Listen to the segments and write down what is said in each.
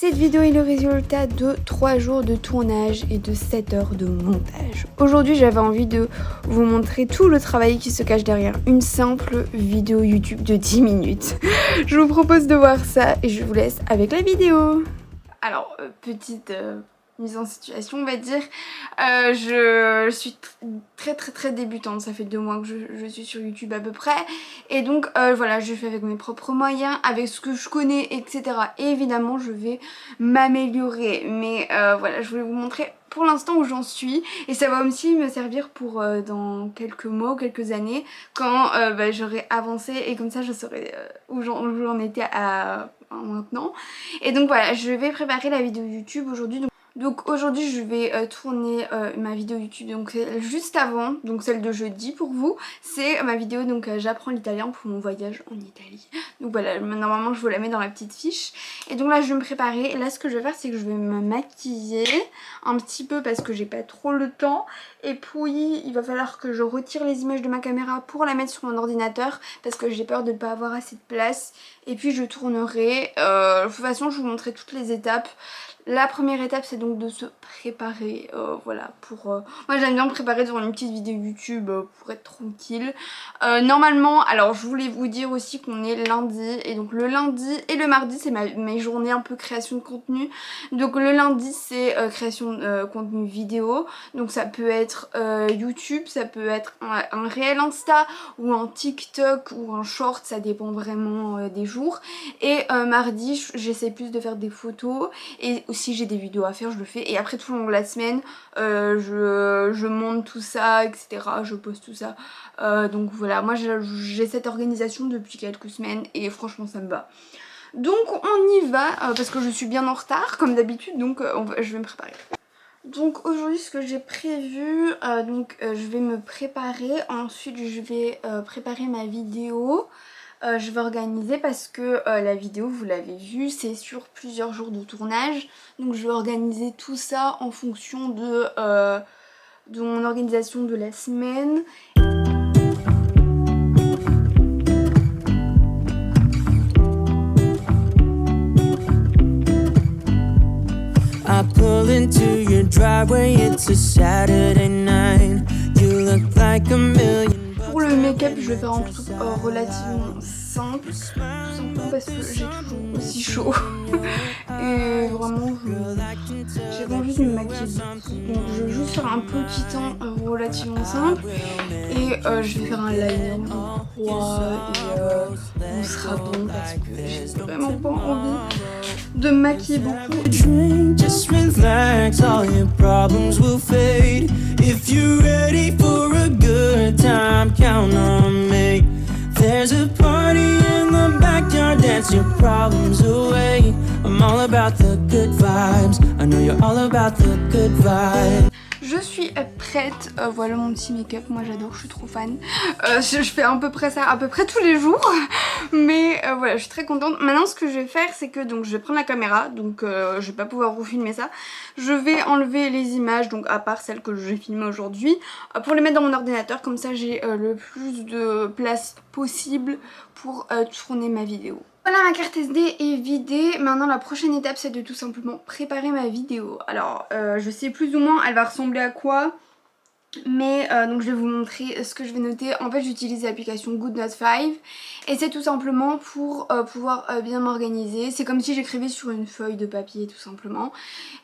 Cette vidéo est le résultat de 3 jours de tournage et de 7 heures de montage. Aujourd'hui, j'avais envie de vous montrer tout le travail qui se cache derrière une simple vidéo YouTube de 10 minutes. Je vous propose de voir ça et je vous laisse avec la vidéo. Alors, petite mise en situation, on va dire. Je suis très débutante, ça fait 2 mois que je suis sur YouTube à peu près. Et donc voilà, je fais avec mes propres moyens, avec ce que je connais, etc. Et évidemment, je vais m'améliorer. Mais voilà, je voulais vous montrer pour l'instant où j'en suis. Et ça va aussi me servir pour dans quelques mois ou quelques années, quand j'aurai avancé. Et comme ça, je saurai où j'en étais à maintenant. Et donc voilà, je vais préparer la vidéo YouTube aujourd'hui. Donc aujourd'hui je vais tourner ma vidéo YouTube donc juste avant, donc celle de jeudi pour vous, c'est ma vidéo donc j'apprends l'italien pour mon voyage en Italie. Donc voilà, normalement je vous la mets dans la petite fiche. Et donc là je vais me préparer, et là ce que je vais faire c'est que je vais me maquiller un petit peu parce que j'ai pas trop le temps. Et puis il va falloir que je retire les images de ma caméra pour la mettre sur mon ordinateur parce que j'ai peur de ne pas avoir assez de place. Et puis je tournerai, de toute façon je vous montrerai toutes les étapes. La première étape c'est donc de se préparer, voilà, pour... Moi j'aime bien me préparer devant une petite vidéo YouTube pour être tranquille. Normalement, alors je voulais vous dire aussi qu'on est lundi, et donc le lundi et le mardi c'est mes journées un peu création de contenu. Donc le lundi c'est création de contenu vidéo, donc ça peut être YouTube, ça peut être un réel Insta ou un TikTok ou un short, ça dépend vraiment des jours. Et mardi j'essaie plus de faire des photos, et si j'ai des vidéos à faire je le fais, et après tout le long de la semaine je monte tout ça, etc. Je poste tout ça, donc voilà, moi j'ai cette organisation depuis quelques semaines et franchement ça me va. Donc on y va, parce que je suis bien en retard comme d'habitude, donc je vais me préparer. Donc aujourd'hui ce que j'ai prévu, je vais me préparer, ensuite je vais préparer ma vidéo. Je vais organiser parce que la vidéo, vous l'avez vu, c'est sur plusieurs jours de tournage. Donc je vais organiser tout ça en fonction de mon organisation de la semaine. I pull into your driveway, it's a Saturday night. You look like a million. Pour le make-up, je vais faire un truc relativement simple, tout simplement parce que j'ai toujours aussi chaud. Et vraiment, j'ai pas envie de me maquiller beaucoup. Donc je vais juste faire un petit teint relativement simple. Et je vais faire un liner, je crois, et on sera bon parce que j'ai vraiment pas envie de me maquiller beaucoup. Just relax, all your problems will fade. If you're ready for a good time, count on me. There's a party in the backyard, dance your problems away. I'm all about the good vibes. I know you're all about the good vibes. Je suis prête, voilà mon petit make-up, moi j'adore, je suis trop fan. Je fais à peu près ça à peu près tous les jours, mais voilà, je suis très contente. Maintenant ce que je vais faire c'est que donc je vais prendre la caméra, donc je vais pas pouvoir vous filmer ça. Je vais enlever les images, donc à part celles que j'ai filmées aujourd'hui, pour les mettre dans mon ordinateur, comme ça j'ai le plus de place possible pour tourner ma vidéo. Voilà, ma carte SD est vidée. Maintenant la prochaine étape c'est de tout simplement préparer ma vidéo. Alors je sais plus ou moins elle va ressembler à quoi, mais donc je vais vous montrer ce que je vais noter. En fait j'utilise l'application GoodNote 5 et c'est tout simplement pour pouvoir bien m'organiser. C'est comme si j'écrivais sur une feuille de papier tout simplement.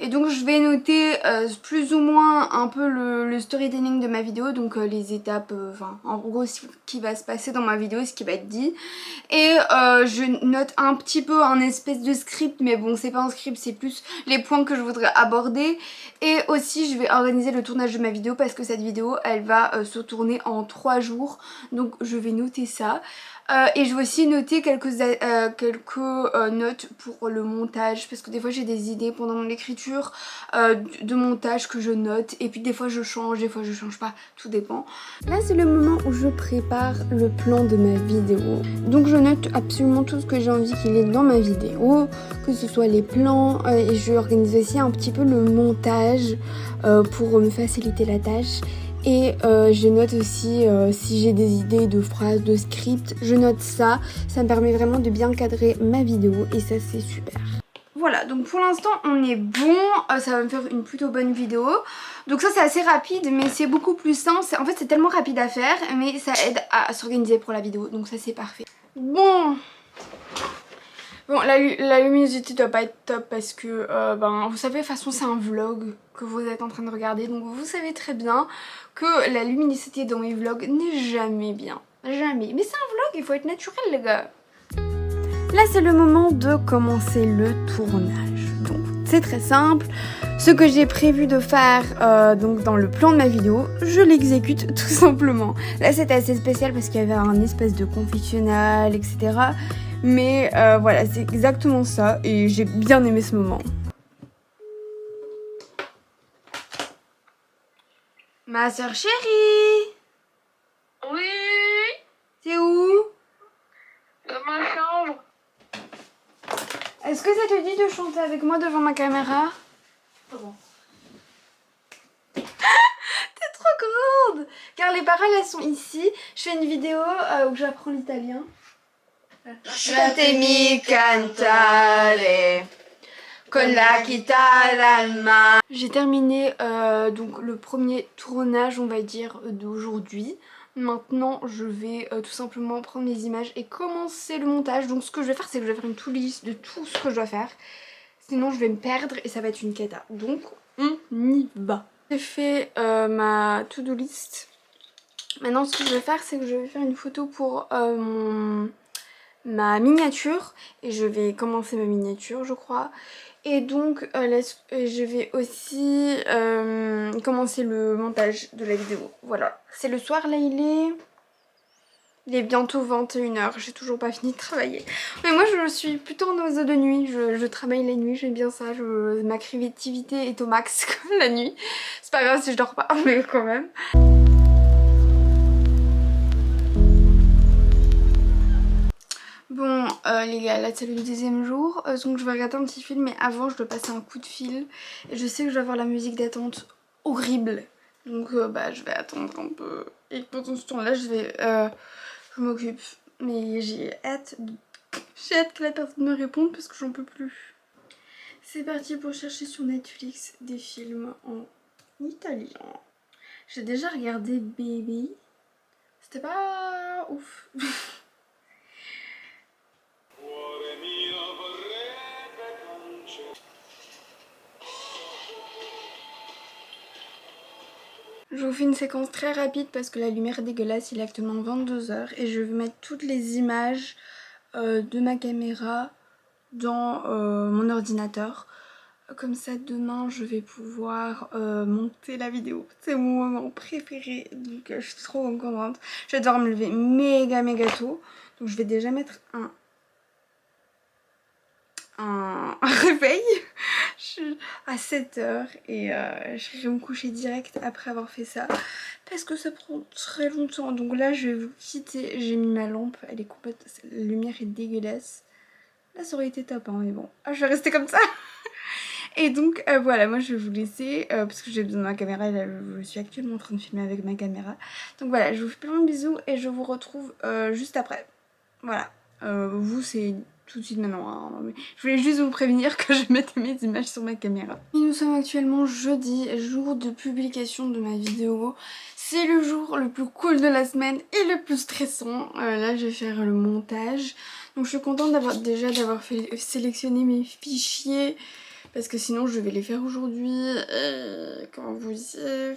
Et donc je vais noter plus ou moins un peu le storytelling de ma vidéo, donc les étapes, en gros ce qui va se passer dans ma vidéo, ce qui va être dit. Et je note un petit peu un espèce de script, mais bon c'est pas un script, c'est plus les points que je voudrais aborder. Et aussi je vais organiser le tournage de ma vidéo parce que cette vidéo elle va se tourner en 3 jours, donc je vais noter ça. Et je vais aussi noter quelques notes pour le montage, parce que des fois j'ai des idées pendant mon écriture de montage que je note, et puis des fois je change pas, tout dépend. Là c'est le moment où je prépare le plan de ma vidéo. Donc je note absolument tout ce que j'ai envie qu'il y ait dans ma vidéo, que ce soit les plans, et je vais organiser aussi un petit peu le montage pour me faciliter la tâche. Et je note aussi si j'ai des idées de phrases, de script, je note ça. Ça me permet vraiment de bien cadrer ma vidéo et ça c'est super. voilà, donc pour l'instant on est bon, ça va me faire une plutôt bonne vidéo. Donc ça c'est assez rapide mais c'est beaucoup plus sain, en fait c'est tellement rapide à faire mais ça aide à s'organiser pour la vidéo, donc ça c'est parfait. Bon, la luminosité doit pas être top parce que vous savez de toute façon c'est un vlog que vous êtes en train de regarder, donc vous savez très bien que la luminosité dans mes vlogs n'est jamais bien, jamais. Mais c'est un vlog, il faut être naturel les gars. Là c'est le moment de commencer le tournage, donc c'est très simple. Ce que j'ai prévu de faire donc dans le plan de ma vidéo, je l'exécute tout simplement. Là c'était assez spécial parce qu'il y avait un espèce de confessionnal, etc. Mais voilà, c'est exactement ça et j'ai bien aimé ce moment. Ma soeur chérie! Oui, C'est où? dans ma chambre. Est-ce que ça te dit de chanter avec moi devant ma caméra? Bon. T'es trop grande! Car les paroles elles sont ici. Je fais une vidéo où j'apprends l'italien. Lasciatemi cantare con la chitarra al mare. J'ai terminé donc le premier tournage on va dire d'aujourd'hui. Maintenant je vais tout simplement prendre mes images et commencer le montage. Donc ce que je vais faire c'est que je vais faire une to-do list de tout ce que je dois faire. Sinon je vais me perdre et ça va être une cata. Donc on y va. J'ai fait ma to-do list. Maintenant ce que je vais faire c'est que je vais faire une photo pour ma miniature. Et je vais commencer ma miniature je crois. Et donc je vais aussi commencer le montage de la vidéo. Voilà. C'est le soir là il est bientôt 21h, j'ai toujours pas fini de travailler. Mais moi je suis plutôt en oiseau de nuit, je travaille la nuit, j'aime bien ça, ma créativité est au max la nuit. C'est pas grave si je dors pas, mais quand même. Bon les gars, là c'est le deuxième jour, donc je vais regarder un petit film, mais avant je dois passer un coup de fil. Et je sais que je vais avoir la musique d'attente horrible, donc je vais attendre un peu. Et pendant ce temps là je m'occupe, mais j'ai hâte que la personne me réponde parce que j'en peux plus. C'est parti pour chercher sur Netflix des films en italien. J'ai déjà regardé Baby, c'était pas ouf. Je vous fais une séquence très rapide parce que la lumière est dégueulasse, il est actuellement 22h et je vais mettre toutes les images de ma caméra dans mon ordinateur. Comme ça demain je vais pouvoir monter la vidéo. C'est mon moment préféré, donc je suis trop contente. Je vais devoir me lever méga tôt, donc je vais déjà mettre un réveil. Je suis à 7h et je vais me coucher direct après avoir fait ça parce que ça prend très longtemps. Donc là je vais vous quitter, j'ai mis ma lampe, elle est complète, la lumière est dégueulasse. Là ça aurait été top hein, mais bon, je vais rester comme ça. Et donc voilà, moi je vais vous laisser parce que j'ai besoin de ma caméra et là je suis actuellement en train de filmer avec ma caméra. Donc voilà, je vous fais plein de bisous et je vous retrouve juste après. Voilà, vous c'est tout de suite maintenant hein. Mais je voulais juste vous prévenir que je mettais mes images sur ma caméra. Et nous sommes actuellement jeudi, jour de publication de ma vidéo. C'est le jour le plus cool de la semaine et le plus stressant. Là je vais faire le montage. Donc je suis contente d'avoir sélectionné mes fichiers parce que sinon je vais les faire aujourd'hui. Comment vous dire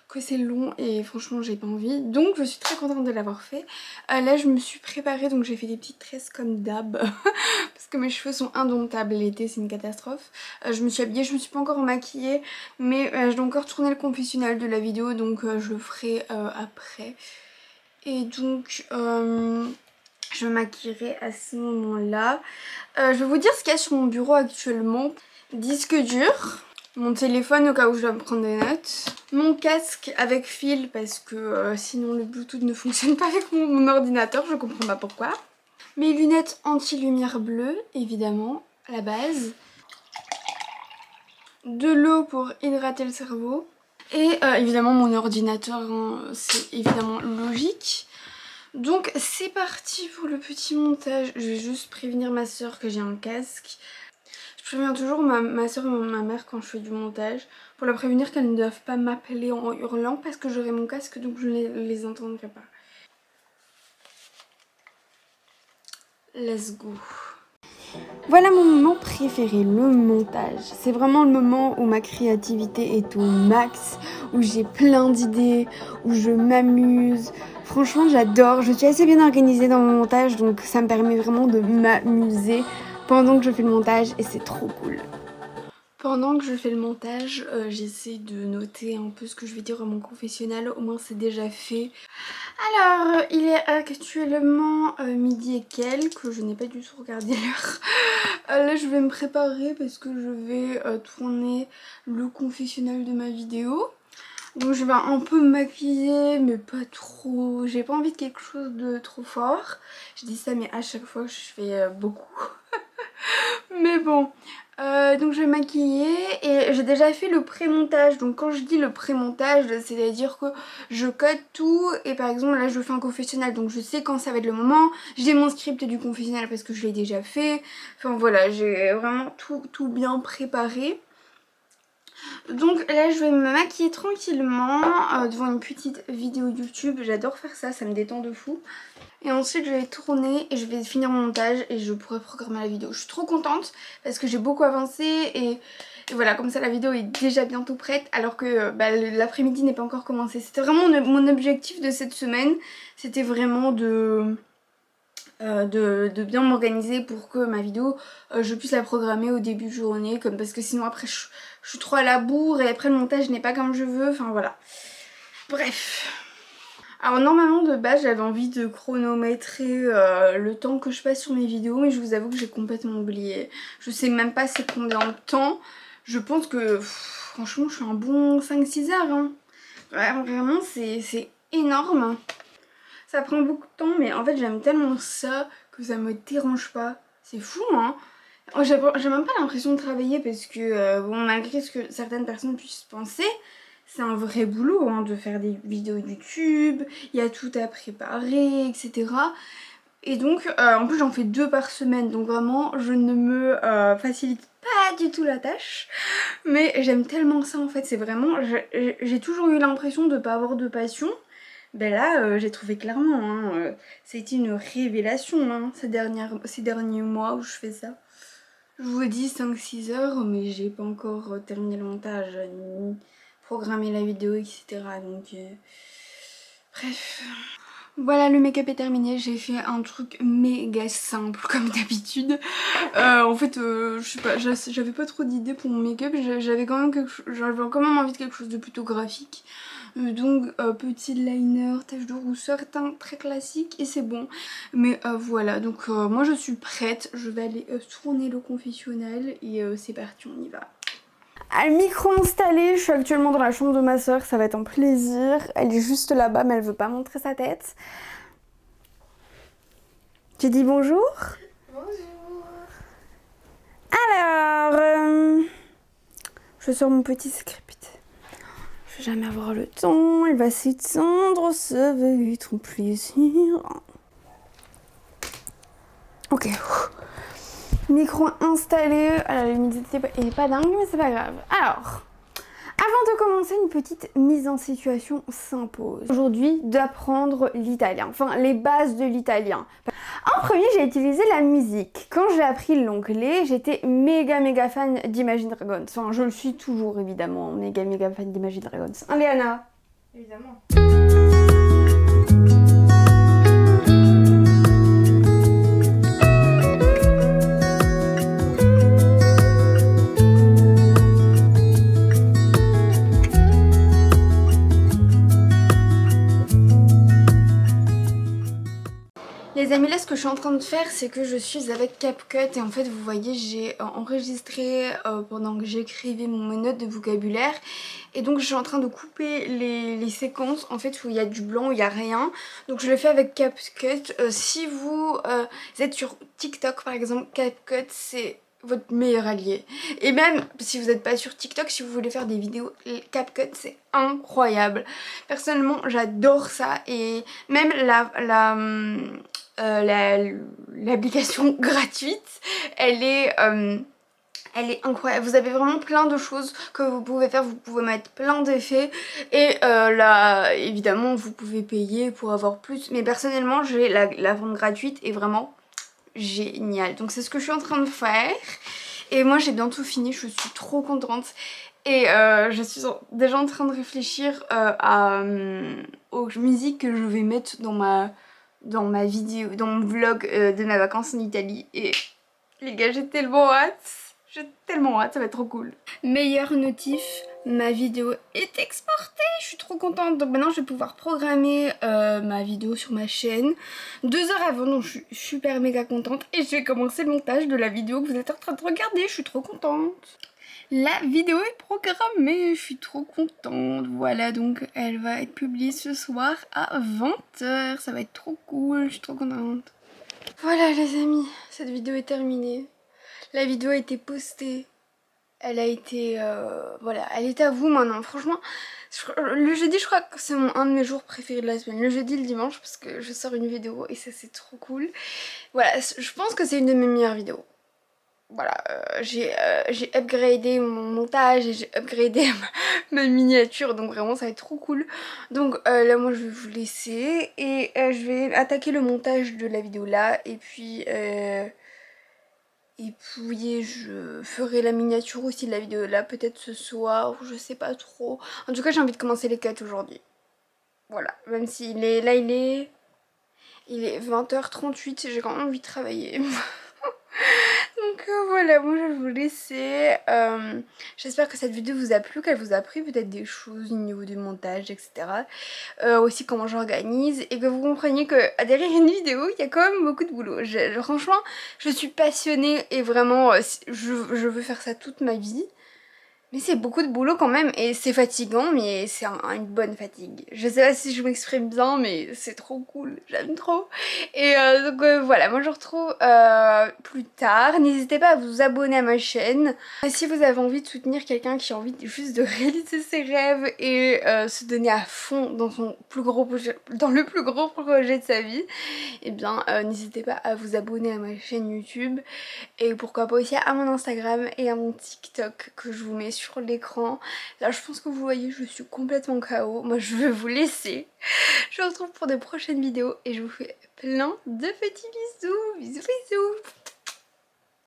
que c'est long et franchement j'ai pas envie. Donc je suis très contente de l'avoir fait. Là je me suis préparée, donc j'ai fait des petites tresses comme d'hab parce que mes cheveux sont indomptables l'été, c'est une catastrophe. Je me suis habillée, je me suis pas encore maquillée mais je dois encore tourner le confessionnal de la vidéo, donc je le ferai après. Et donc je me maquillerai à ce moment là. Je vais vous dire ce qu'il y a sur mon bureau actuellement. Disque dur, mon téléphone au cas où je dois me prendre des notes, mon casque avec fil parce que sinon le Bluetooth ne fonctionne pas avec mon ordinateur, je comprends pas pourquoi. Mes lunettes anti-lumière bleue, évidemment, à la base. De l'eau pour hydrater le cerveau. Et évidemment mon ordinateur, hein, c'est évidemment logique. Donc c'est parti pour le petit montage. Je vais juste prévenir ma soeur que j'ai un casque. Je Je préviens toujours ma soeur et ma mère quand je fais du montage pour leur prévenir qu'elles ne doivent pas m'appeler en hurlant parce que j'aurai mon casque donc je ne les entendrai pas. Let's go. Voilà mon moment préféré, le montage. C'est vraiment le moment où ma créativité est au max, où j'ai plein d'idées, où je m'amuse. Franchement, j'adore. Je suis assez bien organisée dans mon montage, donc ça me permet vraiment de m'amuser pendant que je fais le montage et c'est trop cool. Pendant que je fais le montage, j'essaie de noter un peu ce que je vais dire à mon confessionnal, au moins c'est déjà fait. Alors, il est actuellement midi et quelques, je n'ai pas du tout regardé l'heure. Là je vais me préparer parce que je vais tourner le confessionnal de ma vidéo. Donc je vais un peu me maquiller mais pas trop, j'ai pas envie de quelque chose de trop fort. Je dis ça mais à chaque fois je fais beaucoup. Mais bon, donc je vais me maquiller et j'ai déjà fait le pré-montage. Donc quand je dis le pré-montage, c'est à dire que je code tout et par exemple là je fais un confessionnal donc je sais quand ça va être le moment. J'ai mon script du confessionnal parce que je l'ai déjà fait. Enfin voilà, j'ai vraiment tout bien préparé. Donc là je vais me maquiller tranquillement devant une petite vidéo YouTube. J'adore faire ça, ça me détend de fou. Et ensuite je vais tourner et je vais finir mon montage et je pourrai programmer la vidéo. Je suis trop contente parce que j'ai beaucoup avancé et voilà, comme ça la vidéo est déjà bientôt prête alors que l'après-midi n'est pas encore commencé. C'était vraiment mon objectif de cette semaine, c'était vraiment de bien m'organiser pour que ma vidéo je puisse la programmer au début de journée parce que sinon après je suis trop à la bourre et après le montage n'est pas comme je veux, enfin voilà. Bref. Alors normalement de base j'avais envie de chronométrer le temps que je passe sur mes vidéos mais je vous avoue que j'ai complètement oublié. Je sais même pas c'est combien de temps. Je pense que franchement je suis un bon 5-6 heures hein. Vraiment c'est énorme. Ça prend beaucoup de temps mais en fait j'aime tellement ça que ça me dérange pas. C'est fou hein. J'ai même pas l'impression de travailler parce que bon malgré ce que certaines personnes puissent penser, c'est un vrai boulot hein, de faire des vidéos YouTube, il y a tout à préparer, etc. Et donc en plus j'en fais 2 par semaine donc vraiment je ne me facilite pas du tout la tâche. Mais j'aime tellement ça en fait, c'est vraiment, j'ai toujours eu l'impression de ne pas avoir de passion. Ben là j'ai trouvé clairement, hein, c'était une révélation hein, ces derniers mois où je fais ça. Je vous dis 5-6 heures mais j'ai pas encore terminé le montage ni programmer la vidéo etc. Donc bref. Voilà, le make-up est terminé, j'ai fait un truc méga simple comme d'habitude. En fait je sais pas, j'avais pas trop d'idées pour mon make-up, j'avais quand même envie de quelque chose de plutôt graphique. Donc petit liner, tache de rousseur, teint très classique et c'est bon. Mais voilà, donc moi je suis prête, je vais aller tourner le confessionnal et c'est parti, on y va. Ah, le micro installé, je suis actuellement dans la chambre de ma soeur, ça va être un plaisir. Elle est juste là-bas mais elle veut pas montrer sa tête. Tu dis bonjour? Bonjour. Alors, je sors mon petit script. Je vais jamais avoir le temps, il va s'étendre, ça va être un plaisir. Ok. Micro installé, la l'humidité est pas dingue mais c'est pas grave. Alors, avant de commencer, une petite mise en situation s'impose. Aujourd'hui, d'apprendre l'italien, enfin les bases de l'italien. En premier, j'ai utilisé la musique. Quand j'ai appris l'anglais, j'étais méga fan d'Imagine Dragons. Enfin, je le suis toujours évidemment, méga fan d'Imagine Dragons. Hein, Léana? Évidemment. Les amis, là ce que je suis en train de faire c'est que je suis avec CapCut et en fait vous voyez j'ai enregistré pendant que j'écrivais mes notes de vocabulaire et donc je suis en train de couper les séquences en fait où il y a du blanc, où il n'y a rien. Donc je le fais avec CapCut. Si vous êtes sur TikTok par exemple, CapCut c'est votre meilleur allié. Et même si vous n'êtes pas sur TikTok, si vous voulez faire des vidéos, CapCut c'est incroyable. Personnellement j'adore ça et même l'application gratuite, elle est Elle est incroyable. Vous avez vraiment plein de choses que vous pouvez faire. Vous pouvez mettre plein d'effets. Et là, évidemment, vous pouvez payer pour avoir plus. Mais personnellement, j'ai la vente gratuite est vraiment géniale. Donc c'est ce que je suis en train de faire. Et moi, j'ai bientôt fini. Je suis trop contente. Et je suis déjà en train de réfléchir aux musiques que je vais mettre dans ma vidéo, dans mon vlog de mes vacances en Italie. Et les gars, j'ai tellement hâte. J'ai tellement hâte, ça va être trop cool. Meilleure notif, ma vidéo est exportée, je suis trop contente. Donc maintenant je vais pouvoir programmer ma vidéo sur ma chaîne 2 heures avant, donc je suis super méga contente. Et je vais commencer le montage de la vidéo que vous êtes en train de regarder, je suis trop contente. La vidéo est programmée, je suis trop contente. Voilà, donc elle va être publiée ce soir à 20h, ça va être trop cool, je suis trop contente. Voilà les amis, cette vidéo est terminée. La vidéo a été postée, elle a été, voilà, elle est à vous maintenant. Franchement, le jeudi je crois que c'est un de mes jours préférés de la semaine. Le jeudi et le dimanche parce que je sors une vidéo et ça c'est trop cool. Voilà, je pense que c'est une de mes meilleures vidéos. Voilà, j'ai upgradé mon montage et j'ai upgradé ma miniature, donc vraiment ça va être trop cool. Donc là moi je vais vous laisser et je vais attaquer le montage de la vidéo là et puis je ferai la miniature aussi de la vidéo là, peut-être ce soir, je sais pas trop. En tout cas j'ai envie de commencer les cuts aujourd'hui. Voilà, même s'il est là, il est 20h38, j'ai quand même envie de travailler. Donc voilà, moi je vais vous laisser. J'espère que cette vidéo vous a plu, qu'elle vous a appris peut-être des choses au niveau du montage, etc. Aussi comment j'organise et que vous compreniez que derrière une vidéo, il y a quand même beaucoup de boulot. Franchement, je suis passionnée et vraiment, je veux faire ça toute ma vie. Mais c'est beaucoup de boulot quand même et c'est fatigant, mais c'est une bonne fatigue. Je sais pas si je m'exprime bien, mais c'est trop cool, j'aime trop. Et donc voilà, moi je vous retrouve plus tard. N'hésitez pas à vous abonner à ma chaîne. Si vous avez envie de soutenir quelqu'un qui a envie juste de réaliser ses rêves et se donner à fond dans le plus gros projet de sa vie, et bien n'hésitez pas à vous abonner à ma chaîne YouTube et pourquoi pas aussi à mon Instagram et à mon TikTok que je vous mets sur l'écran. Là je pense que vous voyez, je suis complètement KO. Moi je vais vous laisser. Je vous retrouve pour de prochaines vidéos et je vous fais plein de petits bisous. Bisous bisous.